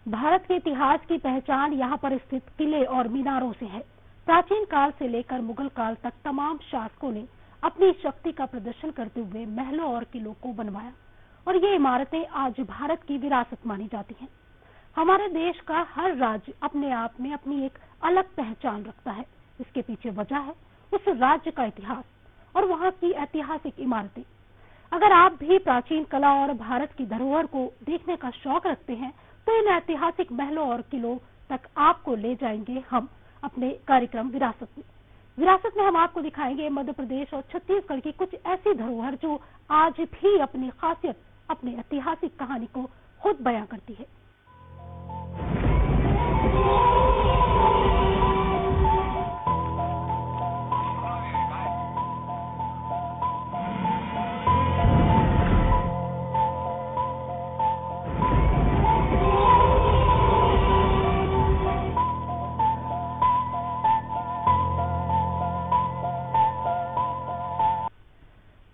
भारत के इतिहास की पहचान यहाँ पर स्थित किले और मीनारों से है। प्राचीन काल से लेकर मुगल काल तक तमाम शासकों ने अपनी शक्ति का प्रदर्शन करते हुए महलों और किलों को बनवाया और ये इमारतें आज भारत की विरासत मानी जाती हैं। हमारे देश का हर राज्य अपने आप में अपनी एक अलग पहचान रखता है। इसके पीछे वजह है उस राज्य का इतिहास और वहाँ की ऐतिहासिक इमारतें। अगर आप भी प्राचीन कला और भारत की धरोहर को देखने का शौक रखते हैं तो इन ऐतिहासिक महलों और किलों तक आपको ले जाएंगे हम अपने कार्यक्रम विरासत में हम आपको दिखाएंगे मध्य प्रदेश और छत्तीसगढ़ की कुछ ऐसी धरोहर जो आज भी अपनी खासियत, अपनी ऐतिहासिक कहानी को खुद बयां करती है।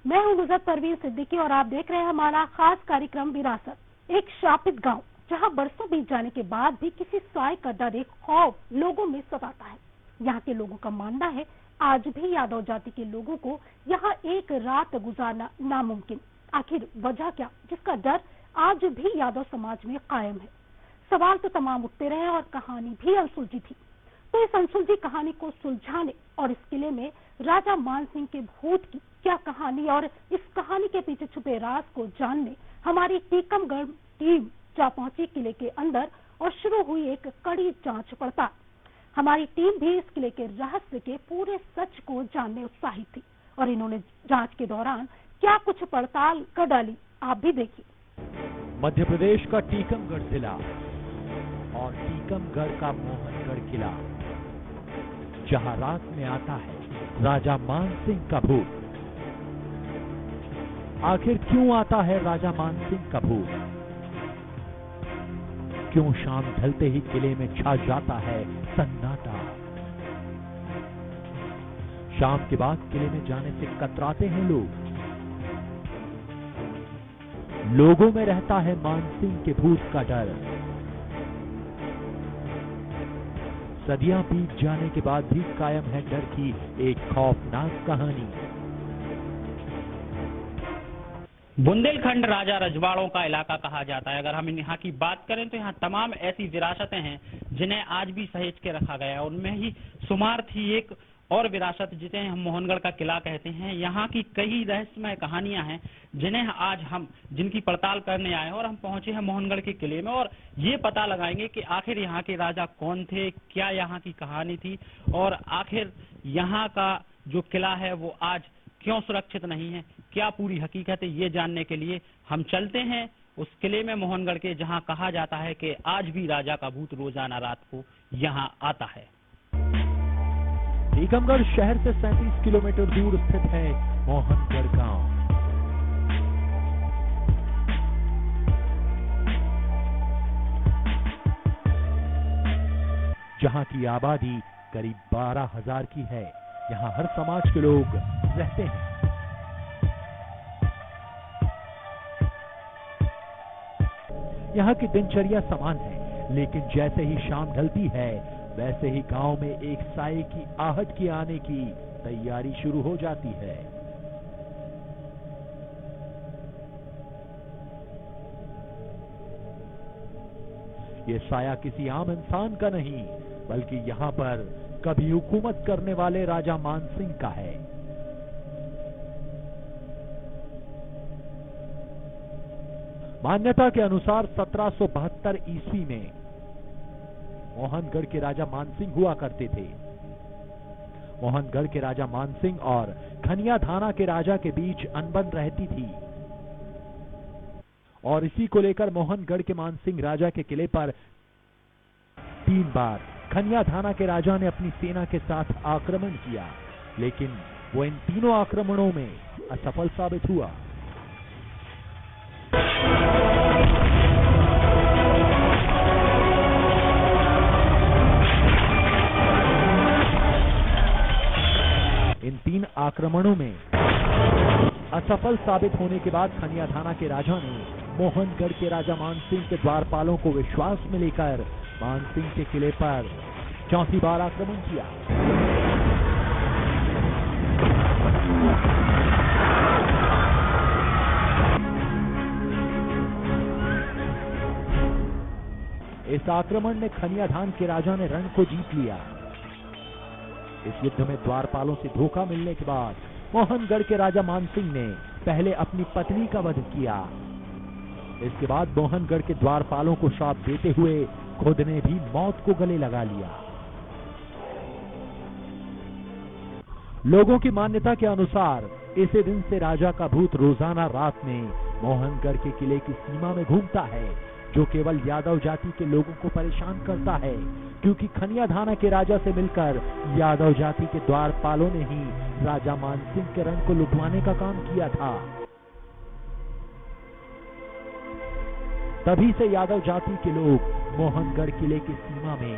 मैं हूं नुसरत परवीन सिद्दीकी और आप देख रहे हैं हमारा खास कार्यक्रम विरासत। एक शापित गांव जहां बरसों बीत जाने के बाद भी किसी साय का डर, एक खौफ लोगों में सताता है। यहाँ के लोगों का मानना है आज भी यादव जाति के लोगों को यहाँ एक रात गुजारना नामुमकिन। आखिर वजह क्या, जिसका डर आज भी यादव समाज में कायम है? सवाल तो तमाम उठते रहे और कहानी भी अनसुलझी थी। तो इस अनसुलझी कहानी को सुलझाने और इस किले में राजा मानसिंह के भूत की क्या कहानी और इस कहानी के पीछे छुपे राज को जानने हमारी टीकमगढ़ टीम जा पहुंची किले के अंदर और शुरू हुई एक कड़ी जांच पड़ताल। हमारी टीम भी इस किले के रहस्य के पूरे सच को जानने उत्साहित थी और इन्होंने जांच के दौरान क्या कुछ पड़ताल कर डाली, आप भी देखिए। मध्य प्रदेश का टीकमगढ़ जिला और टीकमगढ़ का मोहनगढ़ किला, जहां रात में आता है राजा मानसिंह का भूत। आखिर क्यों आता है राजा मानसिंह का भूत? क्यों शाम ढलते ही किले में छा जाता है सन्नाटा? शाम के बाद किले में जाने से कतराते हैं लोग। लोगों में रहता है मानसिंह के भूत का डर। सदियां बीत जाने के बाद भी कायम है डर की एक खौफनाक कहानी। बुंदेलखंड राजा रजवाड़ों का इलाका कहा जाता है। अगर हम यहाँ की बात करें तो यहाँ तमाम ऐसी विरासतें हैं जिन्हें आज भी सहेज के रखा गया है। उनमें ही शुमार थी एक और विरासत जिसे हम मोहनगढ़ का किला कहते हैं। यहाँ की कई रहस्यमय कहानियां हैं जिन्हें आज हम जिनकी पड़ताल करने आए हैं और हम पहुंचे हैं मोहनगढ़ के किले में और ये पता लगाएंगे कि आखिर यहाँ के राजा कौन थे, क्या यहाँ की कहानी थी और आखिर यहाँ का जो किला है वो आज क्यों सुरक्षित नहीं है, क्या पूरी हकीकत है। ये जानने के लिए हम चलते हैं उस किले में मोहनगढ़ के, जहां कहा जाता है कि आज भी राजा का भूत रोजाना रात को यहां आता है। टीकमगढ़ शहर से 37 किलोमीटर दूर स्थित है मोहनगढ़ गांव। जहां की आबादी करीब 12,000 की है। यहाँ हर समाज के लोग रहते हैं। यहाँ की दिनचर्या समान है, लेकिन जैसे ही शाम ढलती है वैसे ही गांव में एक साये की आहट की आने की तैयारी शुरू हो जाती है। ये साया किसी आम इंसान का नहीं, बल्कि यहाँ पर कभी हुकूमत करने वाले राजा मानसिंह का है। मान्यता के अनुसार 1772 ईस्वी में मोहनगढ़ के राजा मानसिंह हुआ करते थे। मोहनगढ़ के राजा मानसिंह और खनिया धाना के राजा के बीच अनबन रहती थी और इसी को लेकर मोहनगढ़ के मानसिंह राजा के किले पर 3 बार खनिया धाना के राजा ने अपनी सेना के साथ आक्रमण किया, लेकिन वो इन तीनों आक्रमणों में असफल साबित हुआ। इन 3 आक्रमणों में असफल साबित होने के बाद खनिया धाना के राजा ने मोहनगढ़ के राजा मानसिंह के द्वारपालों को विश्वास में लेकर मानसिंह के किले पर चौथी बार आक्रमण किया। इस आक्रमण में खनियाधान के राजा ने रण को जीत लिया। इस युद्ध में द्वारपालों से धोखा मिलने के बाद मोहनगढ़ के राजा मानसिंह ने पहले अपनी पत्नी का वध किया। इसके बाद मोहनगढ़ के द्वारपालों को श्राप देते हुए खुद ने भी मौत को गले लगा लिया। लोगों की मान्यता के अनुसार इसी दिन से राजा का भूत रोजाना रात में मोहनगढ़ के किले की सीमा में घूमता है, जो केवल यादव जाति के लोगों को परेशान करता है, क्योंकि खनियाधाना के राजा से मिलकर यादव जाति के द्वारपालों ने ही राजा मानसिंह के रण को लुटवाने का काम किया था। तभी से यादव जाति के लोग मोहनगढ़ किले की सीमा में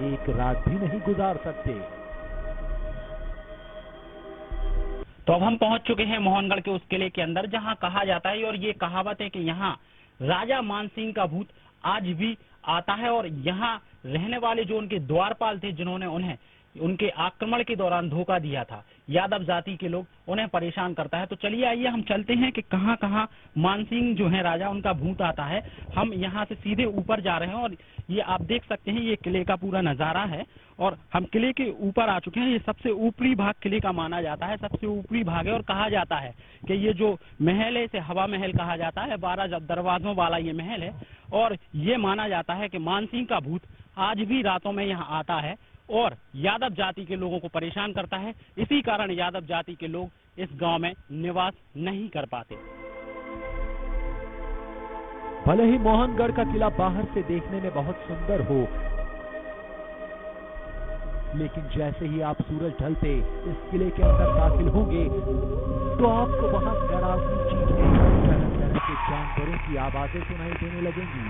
एक रात भी नहीं गुजार सकते। तो अब हम पहुंच चुके हैं मोहनगढ़ के उस किले के अंदर, जहां कहा जाता है और ये कहावत है कि यहाँ राजा मानसिंह का भूत आज भी आता है और यहाँ रहने वाले जो उनके द्वारपाल थे, जिन्होंने उन्हें उनके आक्रमण के दौरान धोखा दिया था, यादव जाति के लोग, उन्हें परेशान करता है। तो चलिए आइए हम चलते हैं कि कहाँ कहाँ मानसिंह जो है राजा, उनका भूत आता है। हम यहाँ से सीधे ऊपर जा रहे हैं और ये आप देख सकते हैं, ये किले का पूरा नजारा है और हम किले के ऊपर आ चुके हैं। ये सबसे ऊपरी भाग किले का माना जाता है, सबसे ऊपरी भाग है और कहा जाता है कि ये जो महल है इसे हवा महल कहा जाता है। 12 दरवाजों वाला ये महल है और ये माना जाता है कि मानसिंह का भूत आज भी रातों में यहाँ आता है और यादव जाति के लोगों को परेशान करता है। इसी कारण यादव जाति के लोग इस गांव में निवास नहीं कर पाते। भले ही मोहनगढ़ का किला बाहर से देखने में बहुत सुंदर हो, लेकिन जैसे ही आप सूरज ढलते इस किले के अंदर दाखिल होंगे तो आपको वहां डरावनी चीजें, तरह तरह के जानवरों की आवाजें सुनाई देने लगेंगी।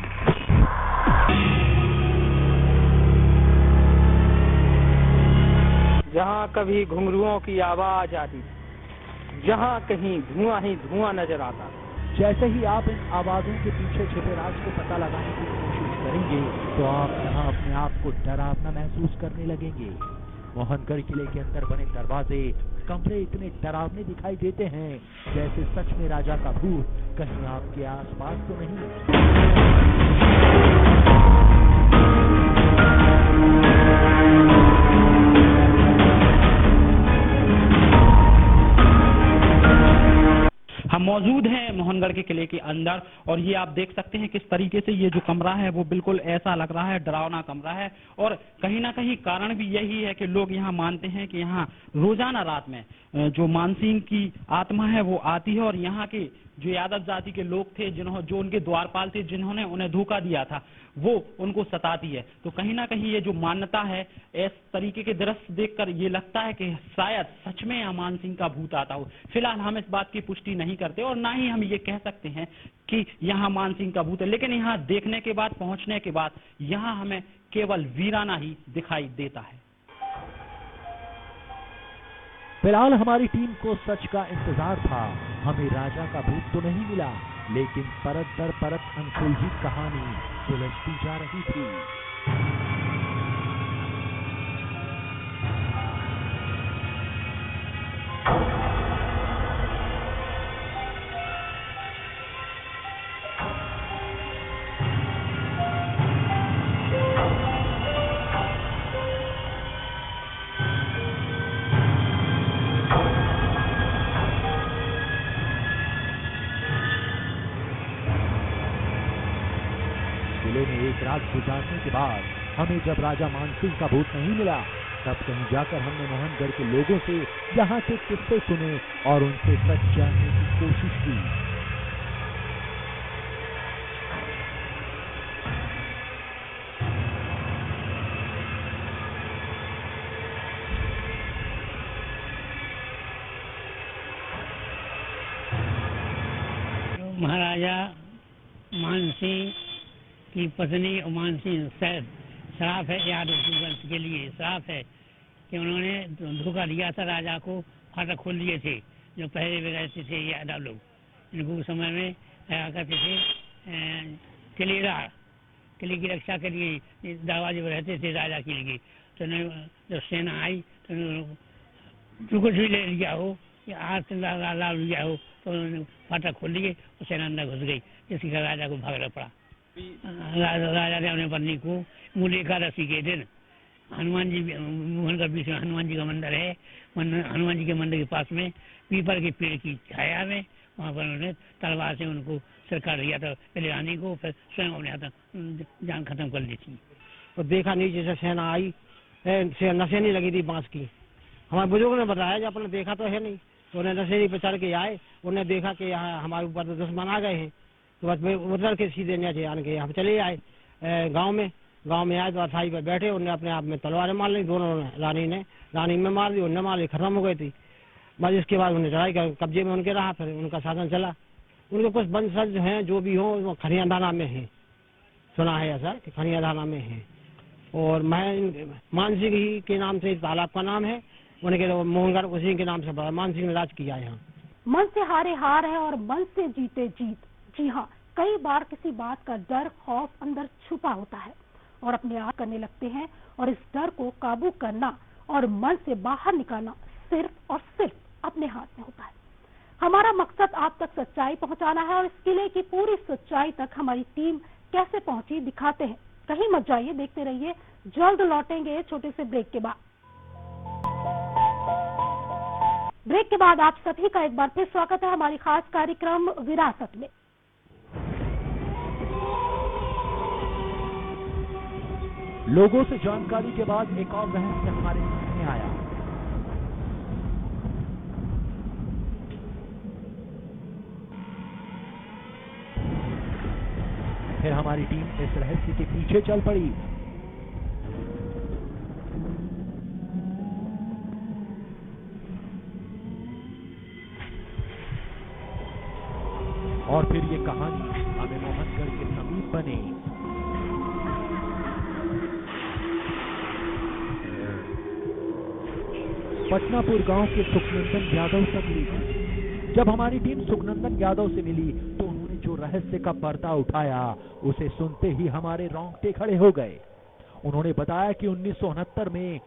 जहाँ कभी घुंघरुओं की आवाज आती, जहाँ कहीं धुआं ही धुआं नजर आता। जैसे ही आप इन आवाजों के पीछे छिपे राज को पता लगाने की कोशिश करेंगे तो आप यहाँ अपने आप को डरावना महसूस करने लगेंगे। मोहनगढ़ किले के अंदर बने दरवाजे, कमरे इतने डरावने दिखाई देते हैं जैसे सच में राजा का भूत कहीं आपके आसपास तो नहीं। हम मौजूद हैं मोहनगढ़ के किले के अंदर और ये आप देख सकते हैं किस तरीके से ये जो कमरा है वो बिल्कुल ऐसा लग रहा है, डरावना कमरा है। और कहीं ना कहीं कारण भी यही है कि लोग यहाँ मानते हैं कि यहाँ रोजाना रात में जो मानसिंह की आत्मा है वो आती है और यहाँ के जो यादव जाति के लोग थे, जो उनके द्वारपाल थे, जिन्होंने उन्हें धोखा दिया था, वो उनको सताती है। तो कहीं ना कहीं ये जो मान्यता है, इस तरीके के दृश्य देखकर ये लगता है कि शायद सच में यहाँ मानसिंह का भूत आता हो। फिलहाल हम इस बात की पुष्टि नहीं करते और ना ही हम ये कह सकते हैं कि यहाँ मानसिंह का भूत है, लेकिन यहाँ देखने के बाद, पहुंचने के बाद यहाँ हमें केवल वीराना ही दिखाई देता है। फिलहाल हमारी टीम को सच का इंतजार था। हमें राजा का भूत तो नहीं मिला, लेकिन परत दर परत अनसुलझी कहानी सुलझती जा रही थी। किले में एक रात गुजारने के बाद हमें जब राजा मानसिंह का भूत नहीं मिला, तब कहीं जाकर हमने मोहनगढ़ के लोगों से यहाँ के किस्से सुने और उनसे सच जानने की कोशिश की। महाराजा मानसिंह की पत्नी और मानसिंह सैद श्राप है, यादव वंश के लिए श्राप है कि उन्होंने धोखा दिया था राजा को, फाटक खोल दिए थे जो पहले भी रहते थे यादव लोग। इनको उस समय में क्या कहते थे, किलेदार, किले की रक्षा के लिए दरवाजे पर रहते थे राजा के लिए। तो जब सेना आई तो जो कुछ भी ले लिया हो या हाथ ला लिया हो तो उन्होंने फाटक खोल लिए और सेना अंदर घुस गई, जिसके कारण राजा को भागना पड़ा। राजा ने अपने पत्नी को मूल एकादशी के दिन हनुमान जी, मोहनगढ़ बीच में हनुमान जी का मंदिर है, हनुमान जी के मंदिर के पास में पीपल के पेड़ की छाया में वहाँ पर उन्होंने तलवार से उनको सिर काट दिया था, पहले रानी को, फिर स्वयं अपने हाथ जान खत्म कर ली थी। तो देखा नीचे से सेना आई, नशेनी लगी थी बांस की। हमारे बुजुर्गों ने बताया जब अपने देखा तो है नहीं, तो उन्हें नशेनी पे चढ़ के आए, उन्हें देखा कि यहाँ हमारे ऊपर तो दुश्मन आ गए हैं, तो बस उतर के सीधे नीचे आन के हम चले आए गांव में आए तो अथाई पर बैठे, उन्हें अपने आप में तलवारें मार ली दोनों ने, रानी में मार दी, उन्हें मार ली, खत्म हो गई थी। बस इसके बाद उन्हें चढ़ाई कर कब्जे में उनके रहा, फिर उनका शासन चला। उनके कुछ वंशज हैं जो भी हो वो खनियाधाना में है, सुना है ऐसा कि खनियाधाना में है। और मानसिंह ही के नाम से तालाब का नाम है, उनके मोहनगढ़ उसी के नाम से बड़ा मानसिंह ने राज किया है यहाँ। मन से हारे हार है और मन से जीते जीत। जी हाँ, कई बार किसी बात का डर, खौफ अंदर छुपा होता है और अपने आप करने लगते हैं, और इस डर को काबू करना और मन से बाहर निकालना सिर्फ और सिर्फ अपने हाथ में होता है। हमारा मकसद आप तक सच्चाई पहुंचाना है और इस किले की पूरी सच्चाई तक हमारी टीम कैसे पहुंची दिखाते हैं। कहीं मत जाइए, देखते रहिए, जल्द लौटेंगे छोटे से ब्रेक के बाद। ब्रेक के बाद आप सभी का एक बार फिर स्वागत है हमारी खास कार्यक्रम विरासत में। लोगों से जानकारी के बाद एक और रहस्य हमारे सामने आया। फिर हमारी टीम इस रहस्य के पीछे चल पड़ी। और फिर ये कहानी हमें मोहनगढ़ के समीप बने। पटनापुर गांव के सुखनंदन यादव से मिली। जब हमारी टीम सुखनंदन यादव से मिली तो उन्होंने जो रहस्य का पर्दा उठाया उसे सुनते ही हमारे रोंगटे खड़े हो गए। उन्होंने बताया कि 1969 में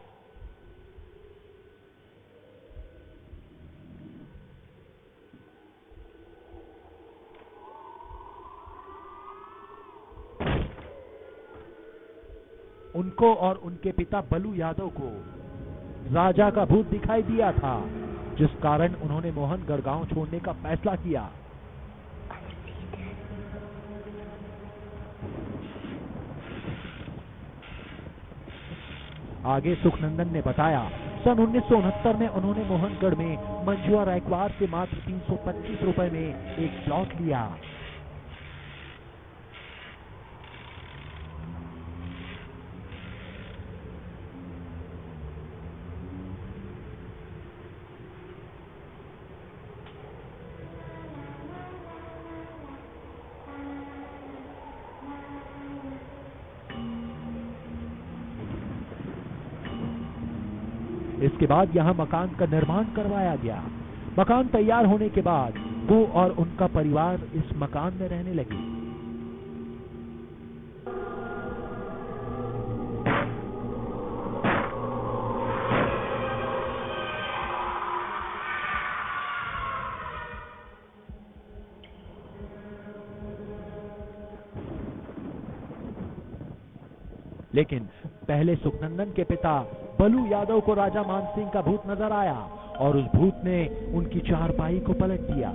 उनको और उनके पिता बलू यादव को राजा का भूत दिखाई दिया था, जिस कारण उन्होंने मोहनगढ़ गांव छोड़ने का फैसला किया। आगे सुखनंदन ने बताया, सन 1969 में उन्होंने मोहनगढ़ में मंजुआ रायकवार से मात्र 325 रुपए में एक प्लॉट लिया। इसके बाद यहां मकान का निर्माण करवाया गया। मकान तैयार होने के बाद वो और उनका परिवार इस मकान में रहने लगे। लेकिन पहले सुखनंदन के पिता बलू यादव को राजा मानसिंह का भूत नजर आया और उस भूत ने उनकी चारपाई को पलट दिया।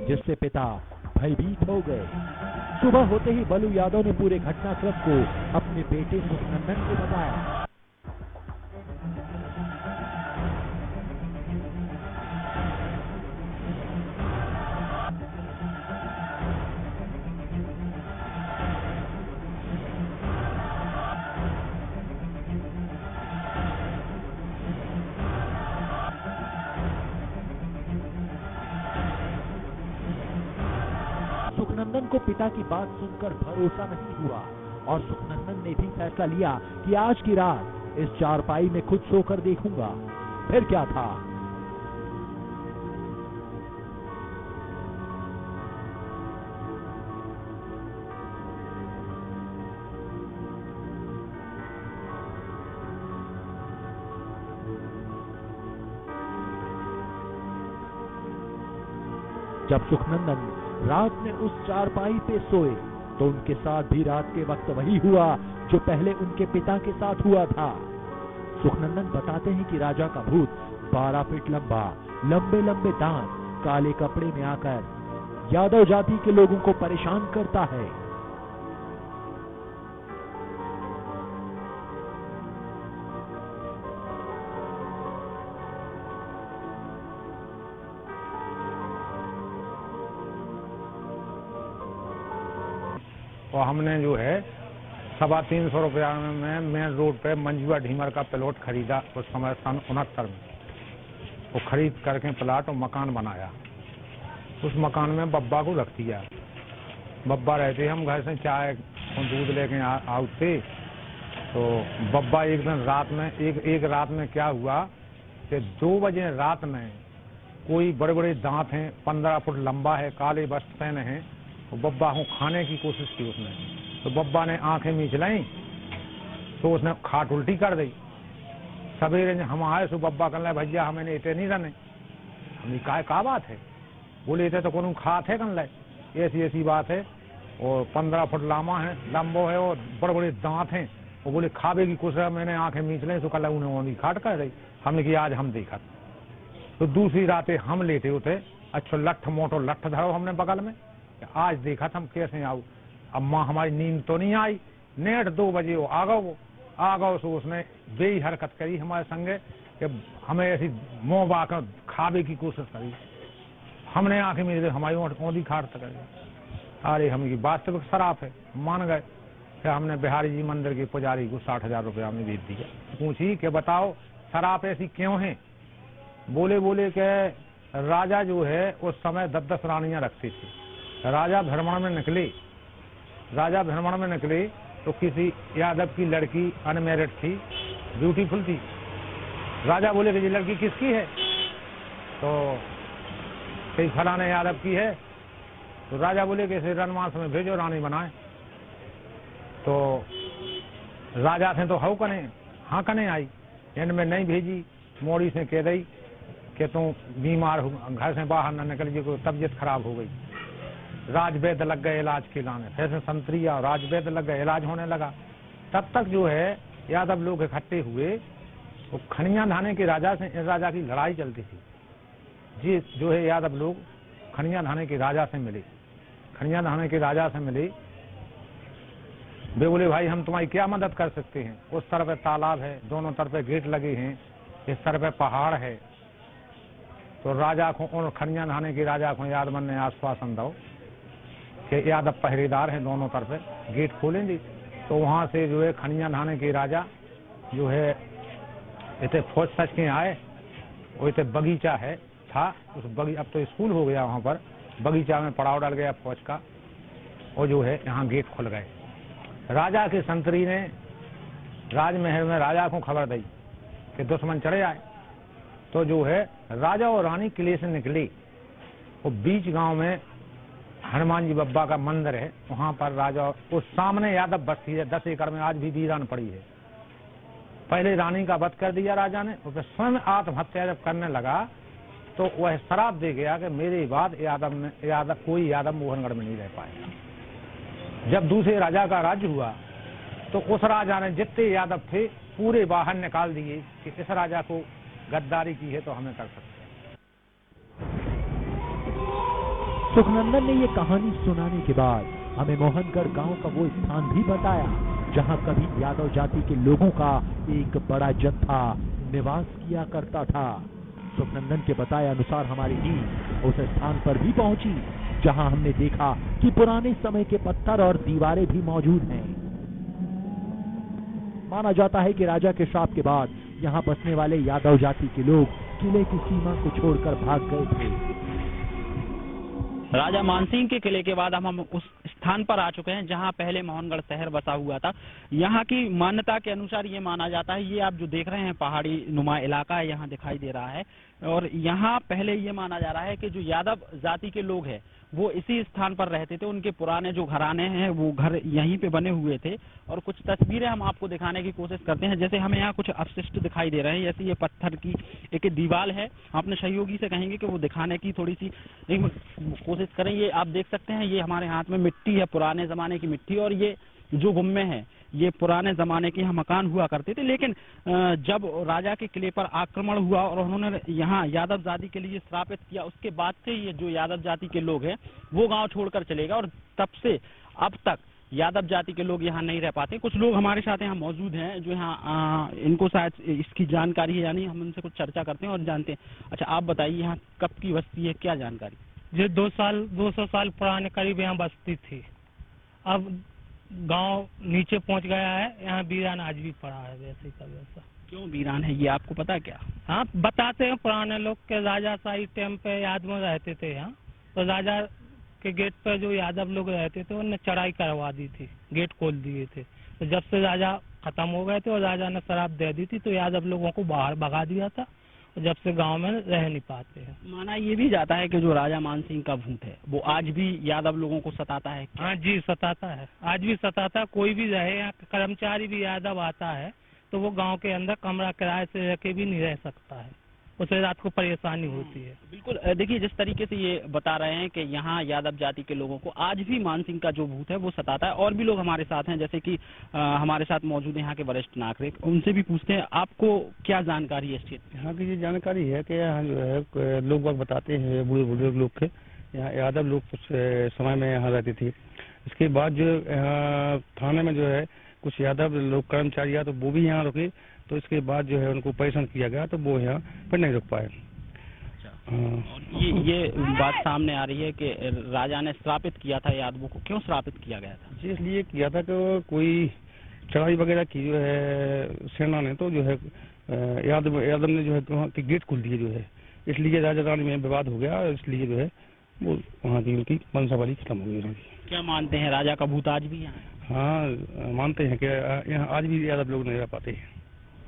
जिससे पिता भयभीत हो गए। सुबह होते ही बलू यादव ने पूरे घटनाक्रम को अपने बेटे सुखनंदन को बताया। सुखनंदन को पिता की बात सुनकर भरोसा नहीं हुआ और सुखनंदन ने भी फैसला लिया कि आज की रात इस चारपाई में खुद सोकर देखूंगा। फिर क्या था। जब सुखनंदन रात में उस चारपाई पे सोए तो उनके साथ भी रात के वक्त वही हुआ जो पहले उनके पिता के साथ हुआ था। सुखनंदन बताते हैं कि राजा का भूत 12 फीट लंबा, लंबे लंबे दांत, काले कपड़े में आकर यादव जाति के लोगों को परेशान करता है। और हमने जो है 325 रुपया में मेन रोड पे मंजुआ ढीमर का प्लॉट खरीदा। उस समय सन 69 में वो खरीद करके प्लाट और मकान बनाया। उस मकान में बब्बा को रख दिया। बब्बा रहते, हम घर से चाय और दूध लेके आते तो बब्बा एक दिन रात में एक रात में क्या हुआ कि 2 बजे रात में कोई बड़े बड़े दांत हैं, 15 फुट लंबा है, काले वस्त्र पहने हैं, तो बब्बा को खाने की कोशिश की उसने। तो बब्बा ने आंखें मीच लाई तो उसने खाट उल्टी कर दी। सवेरे हम आए सो बब्बा कहने लगे भैया हमें इतने नहीं रहने। हमने कहा क्या बात है। बोले थे तो कौन खात है कहने लगे ऐसी ऐसी बात है और 15 फुट लामा है, लंबो है और बड़े बड़े दांत हैं। वो बोले खावे की कोशिश। मैंने आंखें मीच ली तो कल उन्हें खाट कर दी। हमने कि आज हम देखा। तो दूसरी रातें हम लेते होते, अच्छा लठ मोटो लठ धरो हमने बगल में, आज देखा था हम कैसे आऊ। अब माँ हमारी नींद तो नहीं आई। नेट 2 बजे वो आ गओ सो उसने बेई हरकत करी हमारे संगे कि हमें ऐसी मुँह बाकर खावे की कोशिश करी। हमने आंखें में हमारी ओंधी खाट तक करी। अरे हम की वास्तविक शराब है, मान गए। फिर हमने बिहारी जी मंदिर के पुजारी को 60,000 रुपया में भेज दिया। पूछी कि बताओ शराब ऐसी क्यों है। बोले के राजा जो है उस समय 10-10 रानियां रखती थी। राजा भ्रमण में निकले तो किसी यादव की लड़की अनमैरिड थी, ब्यूटीफुल थी। राजा बोले कि ये लड़की किसकी है, तो कई फलाने यादव की है। तो राजा बोले कि इसे रनमास में भेजो रानी बनाए। तो राजा थे तो हाँ कने आई। एंड में नहीं भेजी, मोड़ी से कह दी कि तुम बीमार हो, घर से बाहर न निकल, कोई तबीयत खराब हो गई। राजवैद्य लग गए इलाज के लाने, फैशन संतरिया और राजवैद्य लग गए, इलाज होने लगा। तब तक जो है यादव लोग इकट्ठे हुए। वो खनिया धाने के राजा से राजा की लड़ाई चलती थी। जी जो है यादव लोग खनिया धाने के राजा से मिले। वे बोले भाई हम तुम्हारी क्या मदद कर सकते हैं। उस तरफ तालाब है, दोनों तरफ गेट लगे हैं, इस तरफ पहाड़ है। तो राजा को और खनिया धाने के राजा को यादवन ने आश्वासन दो कि यादव पहरेदार हैं, दोनों तरफ गेट खोलेंगे। तो वहां से जो है खनिया धाने के राजा जो है इतने फौज सच के आए। वो इतने बगीचा है था, उस अब तो स्कूल हो गया, वहां पर बगीचा में पड़ाव डाल गया फौज का। और जो है यहाँ गेट खुल गए। राजा के संतरी ने राजमहल में राजा को खबर दी कि दुश्मन चढ़े आए। तो जो है राजा और रानी किले से निकले। वो बीच गांव में हनुमान जी बब्बा का मंदिर है, वहां पर राजा उस सामने यादव बस्ती है 10 एकड़ में, आज भी वीरान पड़ी है। पहले रानी का वध कर दिया राजा ने, और फिर स्वयं आत्महत्या जब करने लगा तो वह शराप दे गया कि मेरे बाद कोई यादव मोहनगढ़ में नहीं रह पाएगा। जब दूसरे राजा का राज्य हुआ तो उस राजा ने जितने यादव थे पूरे बाहर निकाल दिए कि इस राजा को गद्दारी की है तो हमें कर सकते हैं। सुखनंदन ने ये कहानी सुनाने के बाद हमें मोहनगढ़ गांव का वो स्थान भी बताया जहां कभी यादव जाति के लोगों का एक बड़ा जत्था निवास किया करता था। सुखनंदन के बताए अनुसार हमारी टीम उस स्थान पर भी पहुंची जहां हमने देखा कि पुराने समय के पत्थर और दीवारें भी मौजूद हैं। माना जाता है कि राजा के श्राप के बाद यहाँ बसने वाले यादव जाति के लोग किले की सीमा को छोड़कर भाग गए थे। राजा मानसिंह के किले के बाद हम उस स्थान पर आ चुके हैं जहां पहले मोहनगढ़ शहर बसा हुआ था। यहाँ की मान्यता के अनुसार ये माना जाता है, ये आप जो देख रहे हैं पहाड़ी नुमा इलाका है यहाँ दिखाई दे रहा है, और यहाँ पहले ये माना जा रहा है कि जो यादव जाति के लोग हैं वो इसी स्थान पर रहते थे। उनके पुराने जो घराने हैं वो घर यहीं पे बने हुए थे। और कुछ तस्वीरें हम आपको दिखाने की कोशिश करते हैं। जैसे हमें यहाँ कुछ अवशिष्ट दिखाई दे रहे हैं, जैसे ये पत्थर की एक दीवार है। अपने सहयोगी से कहेंगे कि वो दिखाने की थोड़ी सी कोशिश करें। ये आप देख सकते हैं, ये हमारे हाथ में मिट्टी है, पुराने जमाने की मिट्टी, और ये जो गुम्मे हैं ये पुराने जमाने के यहाँ मकान हुआ करते थे। लेकिन जब राजा के किले पर आक्रमण हुआ और उन्होंने यहाँ यादव जाति के लिए श्रापित किया, उसके बाद से ये जो यादव जाति के लोग हैं वो गांव छोड़कर चले गए, और तब से अब तक यादव जाति के लोग यहाँ नहीं रह पाते। कुछ लोग हमारे साथ यहाँ मौजूद हैं जो यहाँ इनको शायद इसकी जानकारी है, यानी हम उनसे कुछ चर्चा करते हैं और जानते हैं। अच्छा, आप बताइए यहाँ कब की बस्ती है, क्या जानकारी? ये 200 साल पुराने करीब यहाँ बस्ती थी। अब गांव नीचे पहुंच गया है, यहाँ वीरान आज भी पड़ा है वैसे का वैसा। क्यों वीरान है ये आपको पता क्या? हाँ, बताते हैं पुराने लोग के राजा शाही टाइम पे यादव रहते थे यहाँ, तो राजा के गेट पे जो यादव लोग रहते थे उन्हें चढ़ाई करवा दी थी, गेट खोल दिए थे। तो जब से राजा खत्म हो गए थे और राजा ने शराब दे दी थी तो यादव लोगों को बाहर भगा दिया था, जब से गांव में रह नहीं पाते हैं। माना ये भी जाता है कि जो राजा मानसिंह का भूत है वो आज भी यादव लोगों को सताता है। हाँ जी, सताता है, आज भी सताता है। कोई भी रहे, यहाँ कर्मचारी भी यादव आता है तो वो गांव के अंदर कमरा किराए से रह के भी नहीं रह सकता है, उसे रात को परेशानी होती है। बिल्कुल, देखिए जिस तरीके से ये बता रहे हैं कि यहाँ यादव जाति के लोगों को आज भी मानसिंह का जो भूत है वो सताता है। और भी लोग हमारे साथ हैं, जैसे कि हमारे साथ मौजूद है यहाँ के वरिष्ठ नागरिक, उनसे भी पूछते हैं आपको क्या जानकारी है इस क्षेत्र? यहाँ की ये जानकारी है कि यहाँ जो है लोग बाग बताते हैं, बूढ़े बुजुर्ग लोग के यहाँ यादव लोग कुछ समय में यहाँ रहते थे। इसके बाद जो यहाँ थाने में जो है कुछ यादव लोग कर्मचारी या तो वो भी यहाँ रुके, तो इसके बाद जो है उनको परेशान किया गया तो वो यहाँ पर नहीं रुक पाए। ये बात सामने आ रही है कि राजा ने श्रापित किया था यादवों को। क्यों श्रापित किया गया था? जी, इसलिए किया था कि कोई चढ़ाई वगैरह की जो है सेना ने, तो जो है यादव ने जो है वहाँ के गेट खोल दिए जो है, इसलिए राजा रानी में विवाद हो गया, इसलिए जो है वो वहाँ की उनकी वंशावली खत्म हो गई। क्या मानते हैं राजा का भूत आज भी यहाँ? हाँ, मानते हैं कि यहाँ आज भी यादव लोग नहीं रह पाते हैं।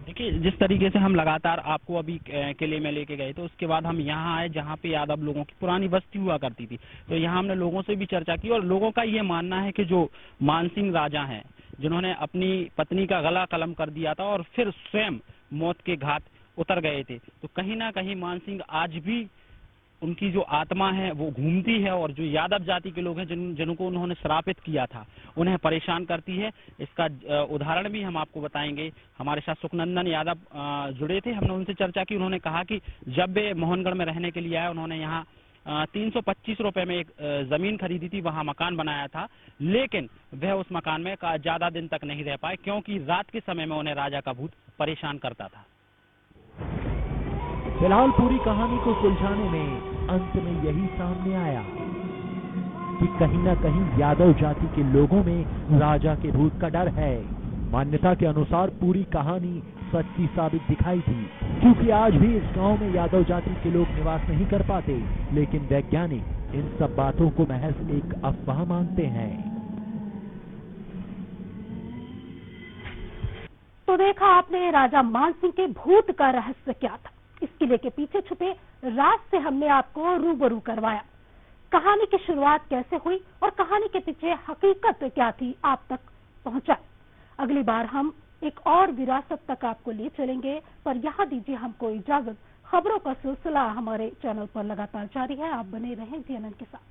देखिए जिस तरीके से हम लगातार आपको अभी किले में लेके गए, तो उसके बाद हम यहाँ आए जहाँ पे यादव लोगों की पुरानी बस्ती हुआ करती थी। तो यहाँ हमने लोगों से भी चर्चा की और लोगों का ये मानना है कि जो मानसिंह राजा हैं जिन्होंने अपनी पत्नी का गला कलम कर दिया था और फिर स्वयं मौत के घाट उतर गए थे, तो कहीं ना कहीं मानसिंह आज भी उनकी जो आत्मा है वो घूमती है और जो यादव जाति के लोग हैं जिनको उन्होंने श्रापित किया था उन्हें परेशान करती है। इसका उदाहरण भी हम आपको बताएंगे। हमारे साथ सुखनंदन यादव जुड़े थे, हमने उनसे चर्चा की। उन्होंने कहा कि जब वे मोहनगढ़ में रहने के लिए आए उन्होंने यहाँ 325 रुपए में एक जमीन खरीदी थी, वहाँ मकान बनाया था, लेकिन वह उस मकान में ज्यादा दिन तक नहीं रह पाए क्योंकि रात के समय में उन्हें राजा का भूत परेशान करता था। फिलहाल पूरी कहानी को सुलझाने में अंत में यही सामने आया कि कहीं ना कहीं यादव जाति के लोगों में राजा के भूत का डर है। मान्यता के अनुसार पूरी कहानी सच्ची साबित दिखाई थी, क्योंकि आज भी इस गांव में यादव जाति के लोग निवास नहीं कर पाते, लेकिन वैज्ञानिक इन सब बातों को महज एक अफवाह मानते हैं। तो देखा आपने राजा मानसिंह के भूत का रहस्य क्या था। इस किले के पीछे छुपे राज से हमने आपको रूबरू करवाया। कहानी की शुरुआत कैसे हुई और कहानी के पीछे हकीकत क्या थी आप तक पहुंचा। अगली बार हम एक और विरासत तक आपको ले चलेंगे, पर यहाँ दीजिए हमको इजाजत। खबरों का सिलसिला हमारे चैनल पर लगातार जारी है, आप बने रहें CNN के साथ।